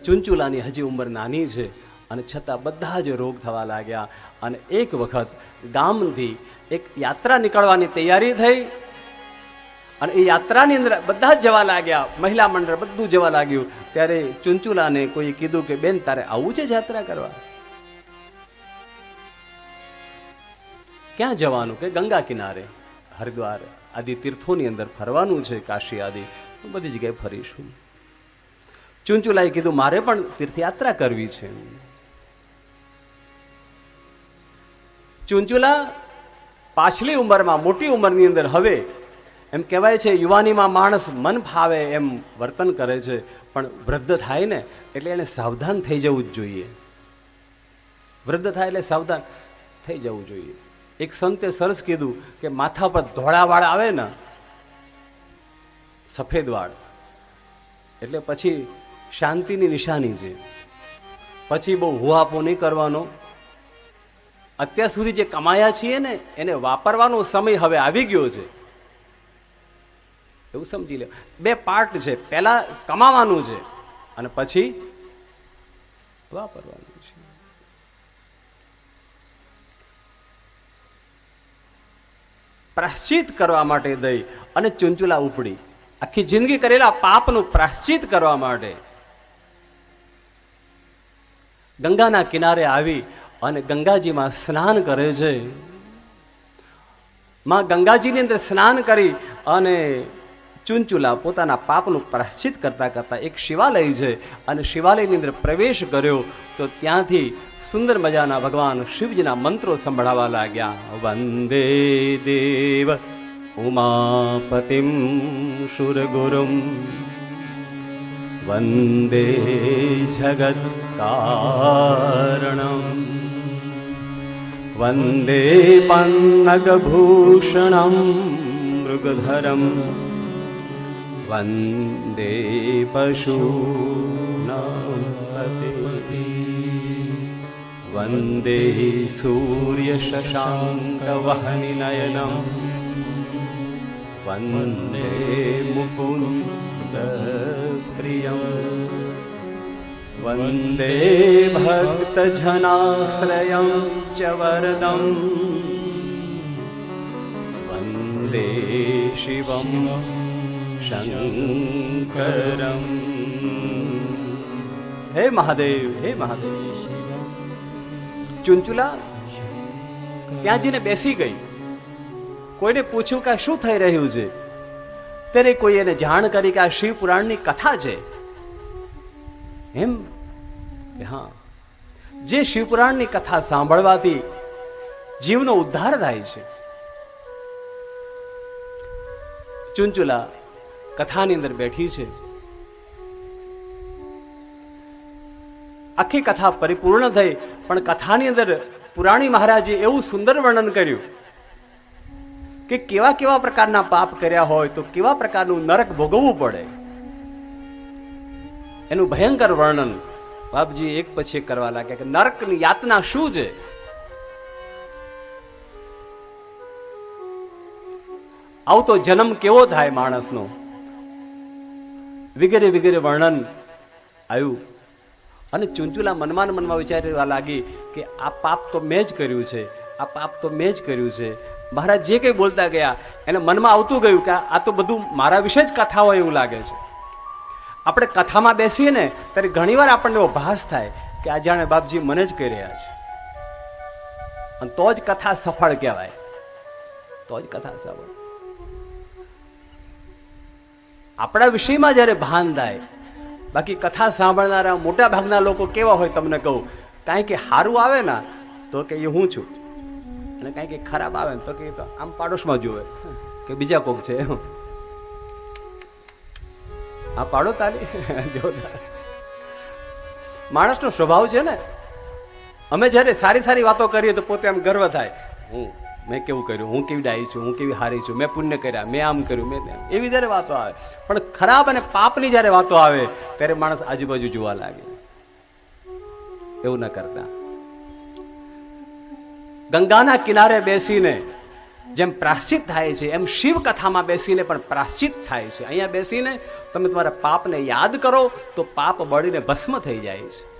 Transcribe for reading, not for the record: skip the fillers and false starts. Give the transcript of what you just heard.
ચુનચુલાની હજી ઉંમર નાની છે અને છતાં બધા જ રોગ થવા લાગ્યા. અને એક વખત ગામથી એક યાત્રા નીકળવાની તૈયારી થઈ અને એ યાત્રાની અંદર બધા જ જવા લાગ્યા, મહિલા મંડળ બધું જવા લાગ્યું. ત્યારે ચુનચુલાને કોઈ કીધું કે બેન તારે આવું છે યાત્રા કરવા? ક્યાં જવાનું? કે ગંગા કિનારે, હરિદ્વાર આદિ તીર્થોની અંદર ફરવાનું છે, કાશી આદિ બધી જગ્યાએ ફરીશું. ચુનચુલાએ કીધું મારે પણ તીર્થયાત્રા કરવી છે. ચુનચુલા પાછલી ઉંમરમાં, મોટી ઉંમરની અંદર, હવે એમ કહેવાય છે યુવાનીમાં માણસ મન ફાવે એમ વર્તન કરે છે, પણ વૃદ્ધ થાય ને એટલે એને સાવધાન થઈ જવું જ જોઈએ. વૃદ્ધ થાય એટલે સાવધાન થઈ જવું જોઈએ. એક સંતે સરસ કીધું કે માથા પર ધોળા વાળ આવે ને, સફેદ વાળ, એટલે પછી શાંતિની નિશાની છે. પછી બહુ હુહાપો નહીં કરવાનો. અત્યાર સુધી જે કમાયા છીએ ને એને વાપરવાનો સમય હવે આવી ગયો છે, એવું સમજી લે. બે પાર્ટ છે, પહેલા કમાવાનું છે અને પછી વાપરવાનું છે. પ્રાયશ્ચિત કરવા માટે દઈ અને ચુનચુલા ઉપડી. આખી જિંદગી કરેલા પાપનું પ્રાયશ્ચિત કરવા માટે ગંગાના કિનારે આવી અને ગંગાજીમાં સ્નાન કરે છે. માં ગંગાજીની અંદર સ્નાન કરી અને ચુનચુલા પોતાના પાપનું પ્રાયશ્ચિત કરતા કરતા એક શિવાલય છે અને શિવાલયની અંદર પ્રવેશ કર્યો તો ત્યાંથી સુંદર મજાના ભગવાન શિવજીના મંત્રો સંભળાવા લાગ્યા. વંદે દેવ ઉમાપતિમ શુરગુરુમ વંદે જગત કારણમ વંદે પન્નગભૂષણમ મૃગધરમ વંદે પશૂનાં પતિપતિ વંદે સૂર્ય શશાંક વહનિ નયનમ વંદે મુકુંદ પ્રિયમ વંદે ભક્તજનાશ્રયં ચ વરદમ વંદે શિવમ શંકરમ. હે મહાદેવ, હે મહાદેવ. ચુનચુલા ત્યાં જઈને બેસી ગઈ. કોઈને પૂછ્યું કે શું થઈ રહ્યું છે, ત્યારે કોઈ એને જાણ કરી કે આ શિવ પુરાણની કથા છે. એમ કે હા, જે શિવપુરાણની કથા સાંભળવાથી જીવનો ઉદ્ધાર થાય છે. ચુનચુલા કથાની અંદર બેઠી છે. આખી કથા પરિપૂર્ણ થઈ, પણ કથાની અંદર પુરાણી મહારાજે એવું સુંદર વર્ણન કર્યું કે કેવા કેવા પ્રકારના પાપ કર્યા હોય તો કેવા પ્રકારનું નરક ભોગવવું પડે. એનું ભયંકર વર્ણન બાપજી એક પછી એક કરવા લાગ્યા કે નરકની યાતના શું છે. આવતો જન્મ કેવો થાય માણસનો, વગેરે વગેરે વર્ણન આવ્યું. અને ચુનચુલા મનમાં ને મનમાં વિચારવા લાગી કે આ પાપ તો મેં જ કર્યું છે, આ પાપ તો મેં જ કર્યું છે. મહારાજ જે કંઈ બોલતા ગયા એને મનમાં આવતું ગયું કે આ તો બધું મારા વિશે જ કથા હોય એવું લાગે છે. આપણે કથામાં બેસીએ ને ત્યારે ઘણીવાર આપણને એવો ભાસ થાય કે આ જાણે બાપજી મને જ કહી રહ્યા છે, અને તો જ કથા સફળ કહેવાય, તો જ કથા સફળ. આપણા વિષયમાં જ્યારે ભાન થાય. બાકી કથા સાંભળનારા મોટા ભાગના લોકો કેવા હોય તમને કહું, કાંઈ કે સારું આવે ને તો કે એ હું છું, અને કાંઈ કે ખરાબ આવે ને તો કે આમ પાડોશમાં જોવે કે બીજા કોક છે. આ પાડો તારી જોરદાર. માણસનો સ્વભાવ છે ને. અમે જ્યારે સારી સારી વાતો કરીએ તો પોતે આમ ગર્વ થાય, મેં કેવું કર્યું, હું કેવી ડાઈ છું, હું કેવી હારી છું, મેં પુણ્ય કર્યા, મેં આમ કર્યું, મેં એવી જ્યારે વાતો આવે. પણ ખરાબ અને પાપની જ્યારે વાતો આવે ત્યારે માણસ આજુબાજુ જોવા લાગે. એવું ન કરતા. ગંગાના કિનારે બેસીને જેમ પ્રાશ્ચિત થાય છે એમ શિવ કથામાં બેસીને પણ પ્રાશ્ચિત થાય છે. અહીંયા બેસીને તમે તમારા પાપને યાદ કરો તો પાપ બળીને ભસ્મ થઈ જાય છે.